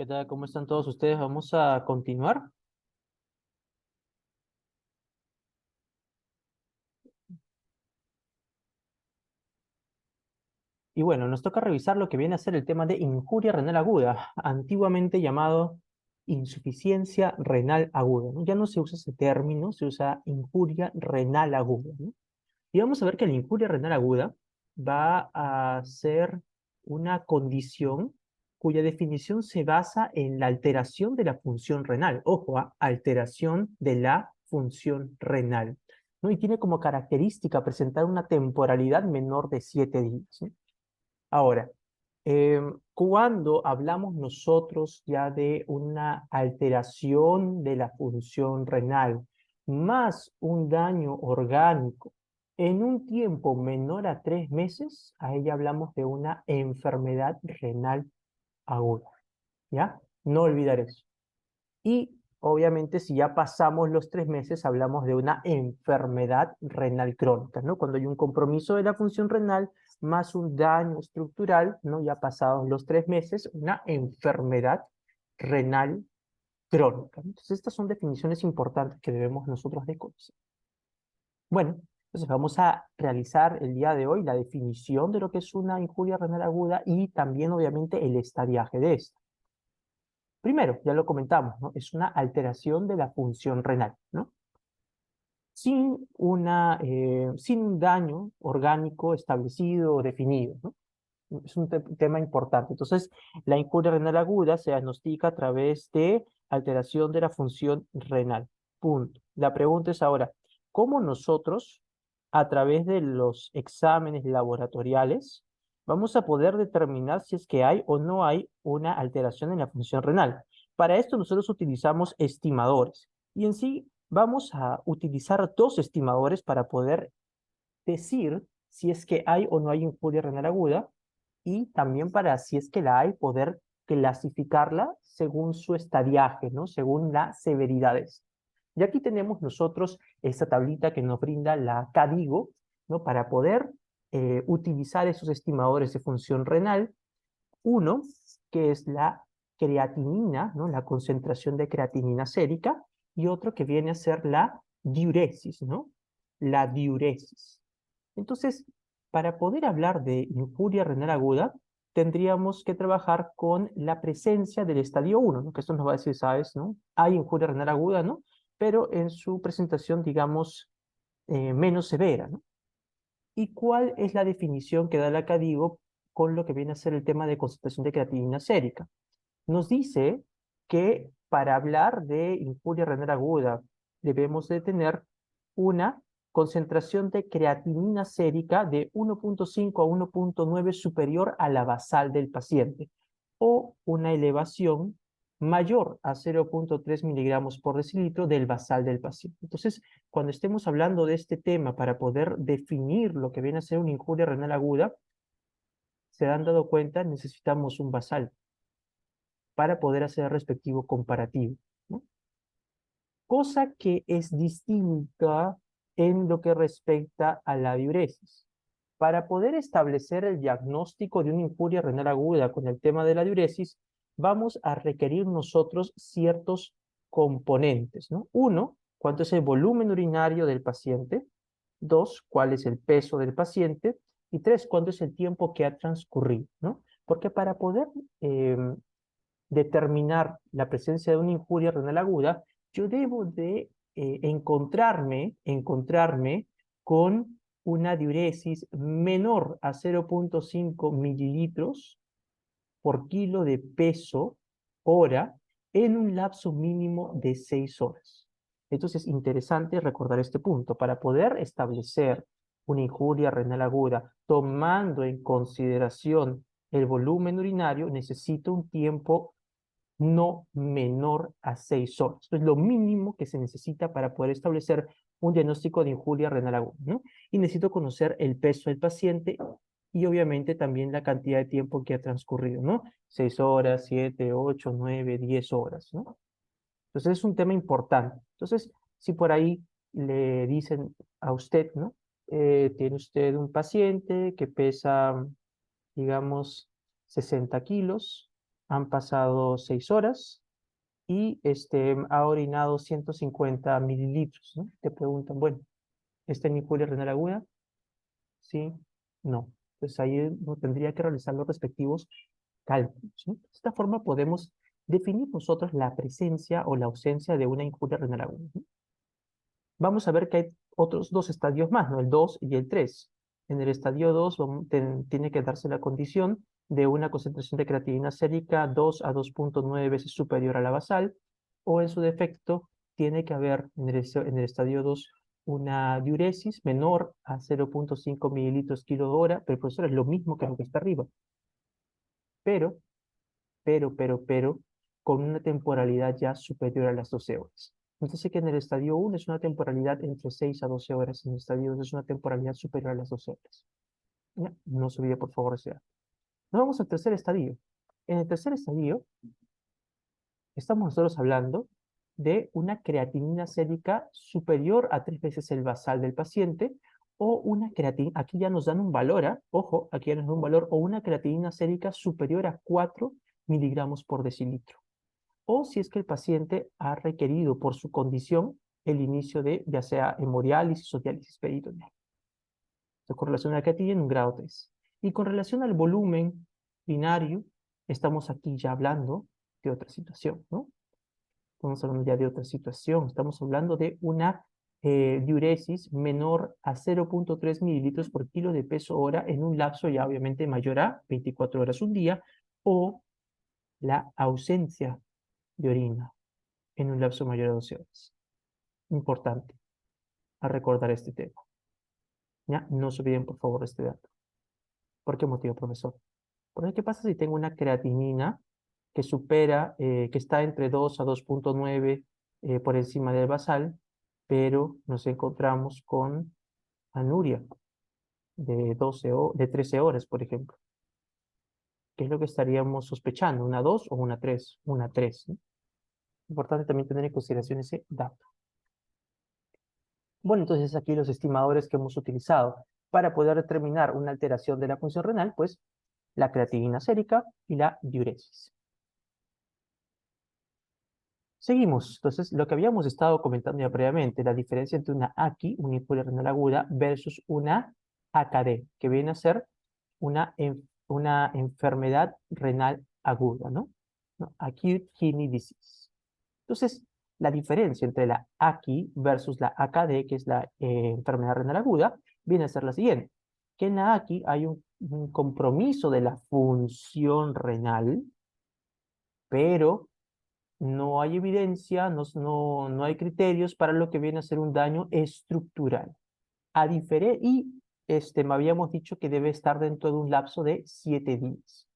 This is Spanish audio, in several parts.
¿Qué tal? ¿Cómo están todos ustedes? Vamos a continuar. Y bueno, nos toca revisar lo que viene a ser el tema de injuria renal aguda, antiguamente llamado insuficiencia renal aguda, ¿no? Ya no se usa ese término, se usa injuria renal aguda, ¿no? Y vamos a ver que la injuria renal aguda va a ser una condición cuya definición se basa en la alteración de la función renal. Ojo, alteración de la función renal, ¿no? Y tiene como característica presentar una temporalidad menor de 7 días, ¿no? Ahora, cuando hablamos nosotros ya de una alteración de la función renal más un daño orgánico en un tiempo menor a 3 meses, ahí ya hablamos de una enfermedad renal aguda, ¿ya? No olvidar eso. Y obviamente si ya pasamos los 3 meses, hablamos de una enfermedad renal crónica, ¿no? Cuando hay un compromiso de la función renal más un daño estructural, ¿no? Ya pasados los 3 meses, una enfermedad renal crónica, ¿no? Entonces estas son definiciones importantes que debemos nosotros de conocer. Bueno, entonces vamos a realizar el día de hoy la definición de lo que es una injuria renal aguda y también obviamente el estadiaje de esta. Primero, ya lo comentamos, ¿no? Es una alteración de la función renal, ¿no? Sin un daño orgánico establecido o definido, ¿no? Es un tema importante. Entonces, la injuria renal aguda se diagnostica a través de alteración de la función renal. Punto. La pregunta es ahora, ¿cómo nosotros, a través de los exámenes laboratoriales, vamos a poder determinar si es que hay o no hay una alteración en la función renal? Para esto nosotros utilizamos estimadores y en sí vamos a utilizar dos estimadores para poder decir si es que hay o no hay injuria renal aguda y también para, si es que la hay, poder clasificarla según su estadiaje, ¿no? Según la severidad. Y aquí tenemos nosotros esta tablita que nos brinda la CADIGO, ¿no? Para poder utilizar esos estimadores de función renal. Uno, que es la creatinina, ¿no? La concentración de creatinina sérica, y otro que viene a ser la diuresis, ¿no? La diuresis. Entonces, para poder hablar de injuria renal aguda, tendríamos que trabajar con la presencia del estadio 1, ¿no? Que esto nos va a decir, ¿sabes? ¿No? Hay injuria renal aguda, ¿no? Pero en su presentación, digamos, menos severa, ¿no? ¿Y cuál es la definición que da la CADIGO con lo que viene a ser el tema de concentración de creatinina sérica? Nos dice que para hablar de injuria renal aguda debemos de tener una concentración de creatinina sérica de 1.5 a 1.9 superior a la basal del paciente o una elevación mayor a 0.3 miligramos por decilitro del basal del paciente. Entonces, cuando estemos hablando de este tema para poder definir lo que viene a ser una injuria renal aguda, se han dado cuenta, necesitamos un basal para poder hacer el respectivo comparativo, ¿no? Cosa que es distinta en lo que respecta a la diuresis. Para poder establecer el diagnóstico de una injuria renal aguda con el tema de la diuresis, vamos a requerir nosotros ciertos componentes, ¿no? Uno, cuánto es el volumen urinario del paciente. Dos, cuál es el peso del paciente. Y tres, cuánto es el tiempo que ha transcurrido, ¿no? Porque para poder determinar la presencia de una injuria renal aguda, yo debo de encontrarme con una diuresis menor a 0.5 mililitros por kilo de peso hora en un lapso mínimo de 6 horas. Entonces es interesante recordar este punto. Para poder establecer una injuria renal aguda, tomando en consideración el volumen urinario, necesito un tiempo no menor a 6 horas. Esto es lo mínimo que se necesita para poder establecer un diagnóstico de injuria renal aguda, ¿no? Y necesito conocer el peso del paciente y obviamente también la cantidad de tiempo que ha transcurrido, ¿no? 6 horas, 7, 8, 9, 10 horas, ¿no? Entonces es un tema importante. Entonces, si por ahí le dicen a usted, ¿no? Tiene usted un paciente que pesa, digamos, 60 kilos, Han pasado 6 horas y ha orinado 150 mililitros, ¿no? Te preguntan, bueno, ¿está en injuria renal aguda? Sí, no. Pues ahí uno tendría que realizar los respectivos cálculos, ¿no? De esta forma podemos definir nosotros la presencia o la ausencia de una injuria renal aguda, ¿no? Vamos a ver que hay otros dos estadios más, ¿no? El 2 y el 3. En el estadio 2 tiene que darse la condición de una concentración de creatinina sérica 2 a 2.9 veces superior a la basal, o en su defecto tiene que haber en el estadio 2 una diuresis menor a 0.5 mililitros kilo hora, pero profesor, es lo mismo que lo que está arriba, pero, pero, con una temporalidad ya superior a las 12 horas. Entonces que en el estadio 1 es una temporalidad entre 6 a 12 horas, en el estadio 2 es una temporalidad superior a las 12 horas. ¿Ya? No se olvide por favor ese dato. Nos vamos al tercer estadio. En el tercer estadio estamos nosotros hablando de una creatinina sérica superior a 3 veces el basal del paciente, o una creatinina, aquí ya nos dan un valor, ojo, aquí ya nos dan un valor, o una creatinina sérica superior a 4 miligramos por decilitro. O si es que el paciente ha requerido por su condición el inicio de ya sea hemodiálisis o diálisis peritoneal. Con relación a la creatinina en un grado 3. Y con relación al volumen binario, estamos aquí ya hablando de otra situación, ¿no? Estamos hablando ya de otra situación. Estamos hablando de una diuresis menor a 0.3 mililitros por kilo de peso hora en un lapso ya obviamente mayor a 24 horas un día, o la ausencia de orina en un lapso mayor a 12 horas. Importante a recordar este tema. ¿Ya? No se olviden por favor este dato. ¿Por qué motivo, profesor? Porque ¿qué pasa si tengo una creatinina que supera, que está entre 2 a 2.9 por encima del basal, pero nos encontramos con anuria de 13 horas, por ejemplo? ¿Qué es lo que estaríamos sospechando? ¿Una 2 o una 3? Una 3, ¿no? Importante también tener en consideración ese dato. Bueno, entonces aquí los estimadores que hemos utilizado para poder determinar una alteración de la función renal, pues la creatinina sérica y la diuresis. Seguimos. Entonces, lo que habíamos estado comentando ya previamente, la diferencia entre una AKI, una injuria renal aguda, versus una AKD, que viene a ser una enfermedad renal aguda, ¿no? Acute Kidney Disease. Entonces, la diferencia entre la AKI versus la AKD, que es la enfermedad renal aguda, viene a ser la siguiente: que en la AKI hay un compromiso de la función renal, pero no hay evidencia, no hay criterios para lo que viene a ser un daño estructural. Me habíamos dicho que debe estar dentro de un lapso de 7 días.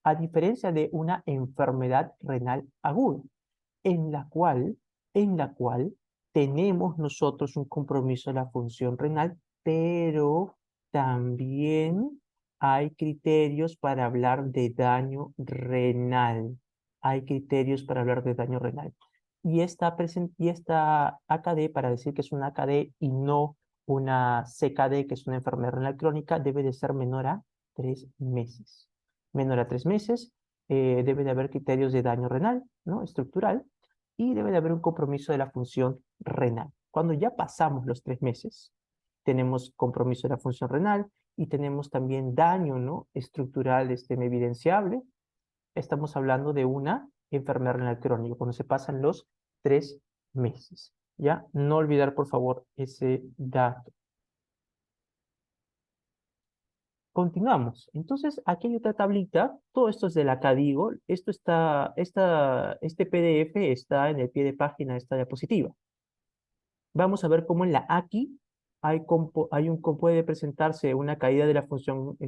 A diferencia de una enfermedad renal aguda, en la cual, tenemos nosotros un compromiso de la función renal, pero también hay criterios para hablar de daño renal. Hay criterios para hablar de daño renal. Y esta AKD, para decir que es una AKD y no una CKD, que es una enfermedad renal crónica, debe de ser menor a 3 meses. Menor a 3 meses, debe de haber criterios de daño renal, ¿no? Estructural, y debe de haber un compromiso de la función renal. Cuando ya pasamos los 3 meses, tenemos compromiso de la función renal y tenemos también daño, ¿no? Estructural evidenciable. Estamos hablando de una enfermedad renal crónica, cuando se pasan los 3 meses. ¿Ya? No olvidar, por favor, ese dato. Continuamos. Entonces, aquí hay otra tablita. Todo esto es de la CADIGO. Este PDF está en el pie de página de esta diapositiva. Vamos a ver cómo en la AKI puede presentarse una caída de la función,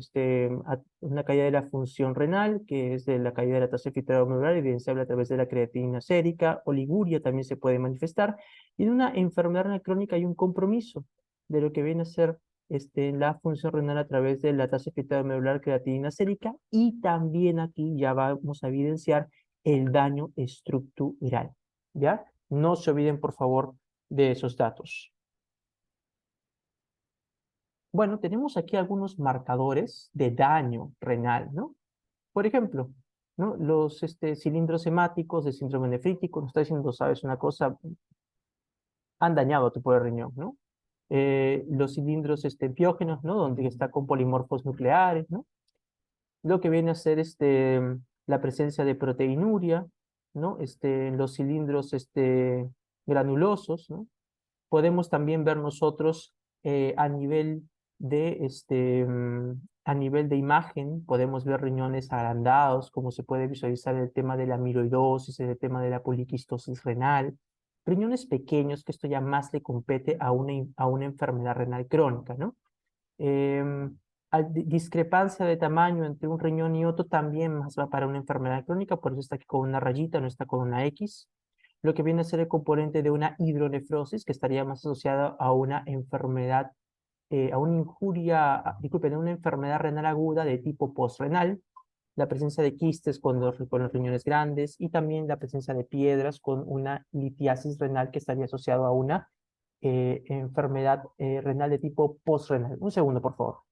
una caída de la función renal, que es de la caída de la tasa de filtrado glomerular, evidenciable a través de la creatinina sérica. Oliguria también se puede manifestar. Y en una enfermedad renal crónica hay un compromiso de lo que viene a ser la función renal a través de la tasa de filtrado glomerular, creatinina sérica, y también aquí ya vamos a evidenciar el daño estructural. ¿Ya? No se olviden, por favor, de esos datos. Bueno, tenemos aquí algunos marcadores de daño renal, ¿no? Por ejemplo, ¿no? Los cilindros hemáticos de síndrome nefrítico, nos está diciendo, sabes, una cosa, han dañado tu poder riñón, ¿no? Los cilindros piógenos, ¿no? Donde está con polimorfos nucleares, ¿no? Lo que viene a ser la presencia de proteinuria, ¿no? En los cilindros granulosos, ¿no? Podemos también ver nosotros a nivel a nivel de imagen, podemos ver riñones agrandados, como se puede visualizar en el tema de la amiloidosis, en el tema de la poliquistosis renal, riñones pequeños, que esto ya más le compete a una enfermedad renal crónica, ¿no? Em, Discrepancia de tamaño entre un riñón y otro también más va para una enfermedad crónica, por eso está aquí con una rayita, no está con una X. Lo que viene a ser el componente de una hidronefrosis, que estaría más asociada a una enfermedad, a una injuria, disculpen, a una enfermedad renal aguda de tipo postrenal, la presencia de quistes con los riñones grandes y también la presencia de piedras con una litiasis renal que estaría asociado a una enfermedad renal de tipo postrenal. Un segundo, por favor.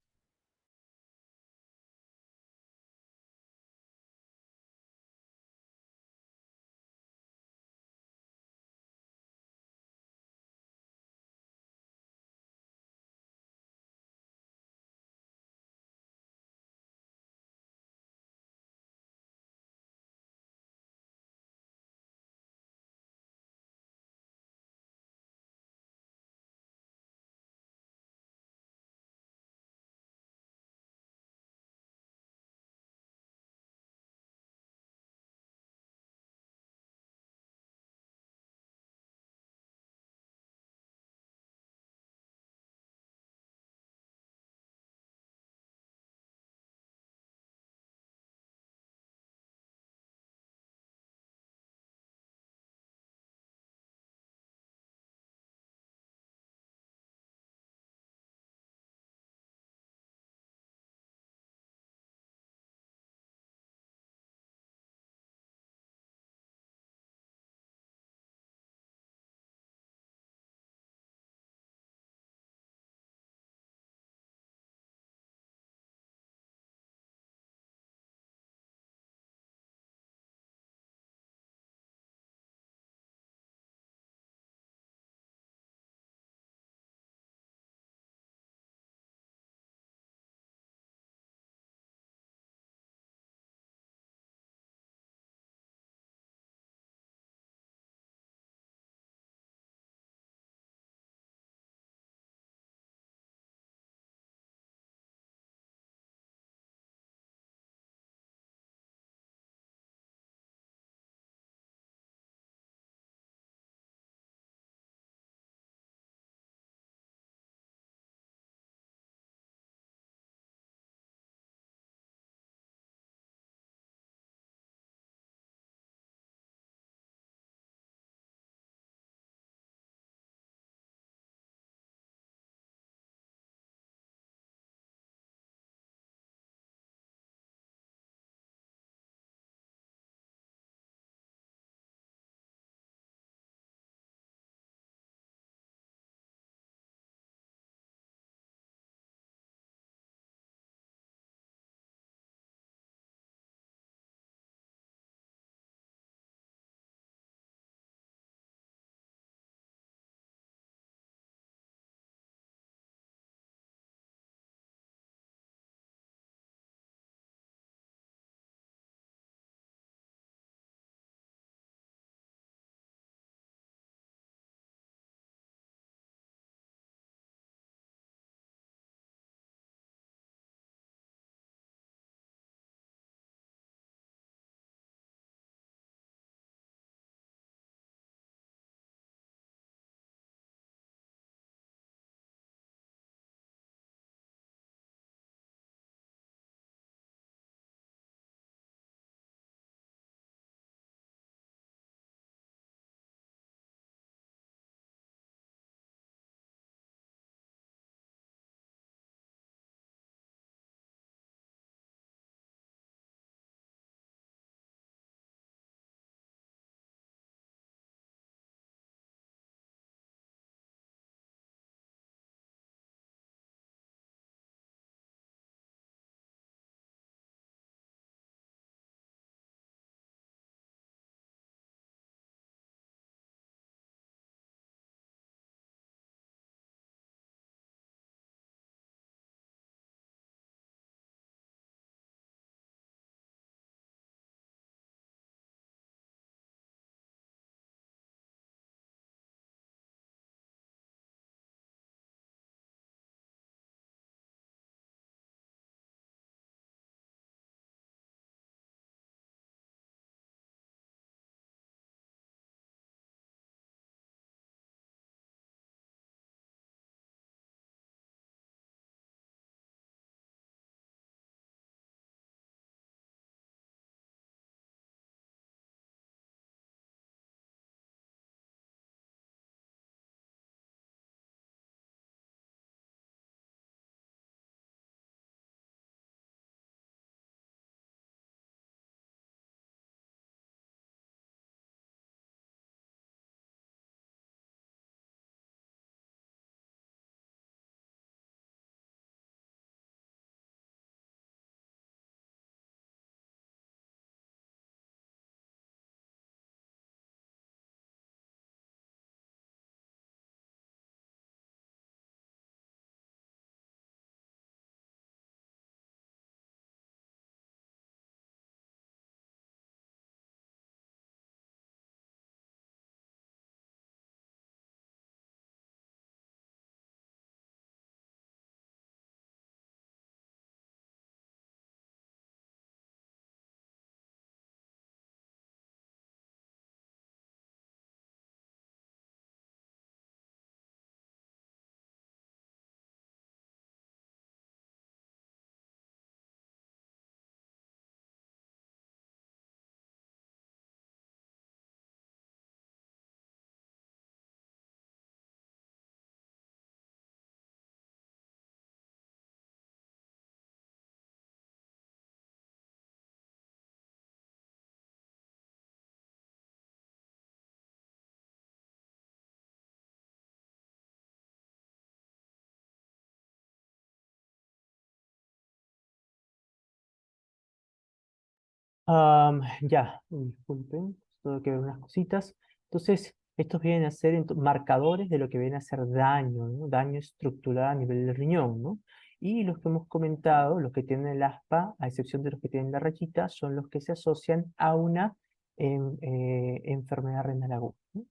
Ya, disculpen, tengo que ver unas cositas. Entonces, estos vienen a ser marcadores de lo que viene a ser daño, ¿no? Daño estructural a nivel del riñón, ¿no? Y los que hemos comentado, los que tienen el aspa, a excepción de los que tienen la rayita, son los que se asocian a una enfermedad renal aguda, ¿no?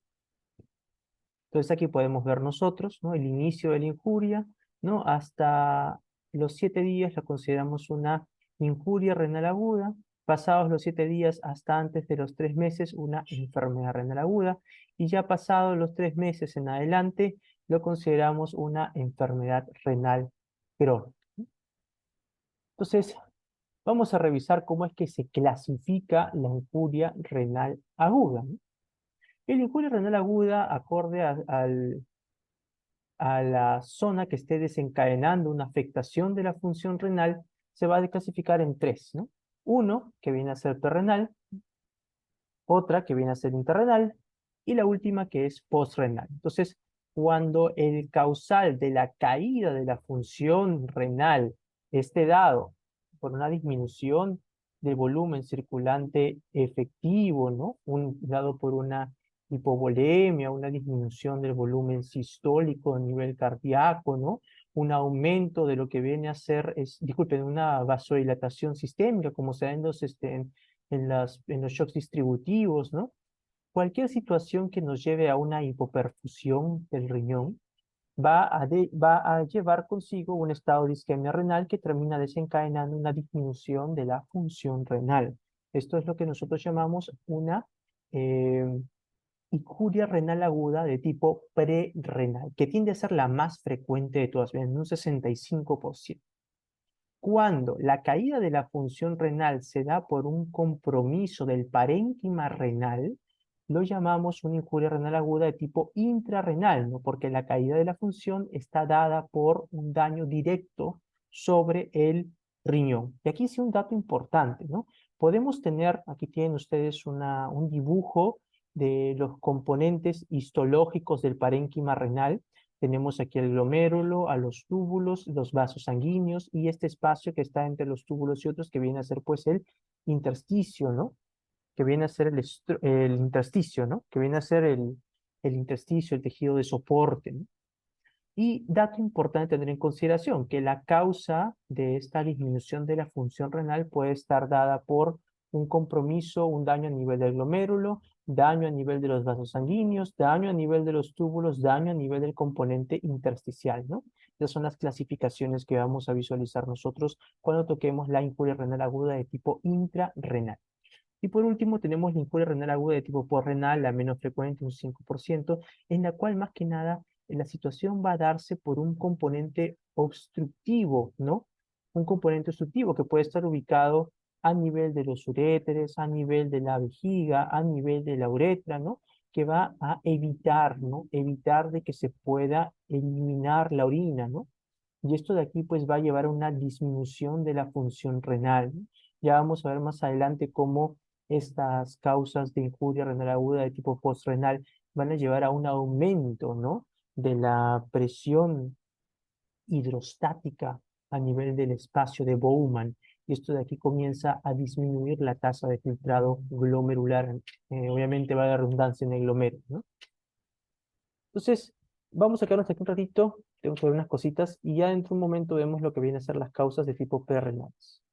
Entonces aquí podemos ver nosotros, ¿no? El inicio de la injuria, ¿no? Hasta los 7 días la consideramos una injuria renal aguda. Pasados los 7 días hasta antes de los 3 meses, una enfermedad renal aguda. Y ya pasados los 3 meses en adelante, lo consideramos una enfermedad renal crónica. Entonces, vamos a revisar cómo es que se clasifica la injuria renal aguda, ¿no? La injuria renal aguda, acorde a la zona que esté desencadenando una afectación de la función renal, se va a clasificar en tres, ¿no? Uno, que viene a ser perrenal, otra que viene a ser interrenal, y la última que es postrenal. Entonces, cuando el causal de la caída de la función renal esté dado por una disminución del volumen circulante efectivo, ¿no? Dado por una hipovolemia, una disminución del volumen sistólico a nivel cardíaco, ¿no? Un aumento de lo que viene a ser, disculpen, una vasodilatación sistémica, como se da en los shocks distributivos, ¿no? Cualquier situación que nos lleve a una hipoperfusión del riñón va a llevar consigo un estado de isquemia renal que termina desencadenando una disminución de la función renal. Esto es lo que nosotros llamamos una eh, injuria renal aguda de tipo prerrenal, que tiende a ser la más frecuente de todas, en un 65%. Cuando la caída de la función renal se da por un compromiso del parénquima renal, lo llamamos una injuria renal aguda de tipo intrarrenal, ¿no? Porque la caída de la función está dada por un daño directo sobre el riñón. Y aquí sí un dato importante, ¿no? Podemos tener, aquí tienen ustedes un dibujo de los componentes histológicos del parénquima renal. Tenemos aquí el glomérulo, a los túbulos, los vasos sanguíneos y este espacio que está entre los túbulos y otros que viene a ser pues el intersticio, ¿no? Que viene a ser el intersticio, ¿no? Que viene a ser el intersticio, el tejido de soporte, ¿no? Y dato importante tener en consideración, que la causa de esta disminución de la función renal puede estar dada por un compromiso, un daño a nivel del glomérulo, daño a nivel de los vasos sanguíneos, daño a nivel de los túbulos, daño a nivel del componente intersticial, ¿no? Esas son las clasificaciones que vamos a visualizar nosotros cuando toquemos la injuria renal aguda de tipo intrarrenal. Y por último tenemos la injuria renal aguda de tipo postrenal, la menos frecuente, un 5%, en la cual más que nada la situación va a darse por un componente obstructivo, ¿no? Un componente obstructivo que puede estar ubicado a nivel de los uréteres, a nivel de la vejiga, a nivel de la uretra, ¿no? Que va a evitar, ¿no? Evitar de que se pueda eliminar la orina, ¿no? Y esto de aquí pues va a llevar a una disminución de la función renal, ¿no? Ya vamos a ver más adelante cómo estas causas de injuria renal aguda de tipo postrenal van a llevar a un aumento, ¿no? De la presión hidrostática a nivel del espacio de Bowman. Y esto de aquí comienza a disminuir la tasa de filtrado glomerular. Obviamente va a haber redundancia en el glomérulo, ¿no? Entonces, vamos a quedarnos aquí un ratito, tengo que ver unas cositas y ya dentro de un momento vemos lo que viene a ser las causas de tipo perrenales.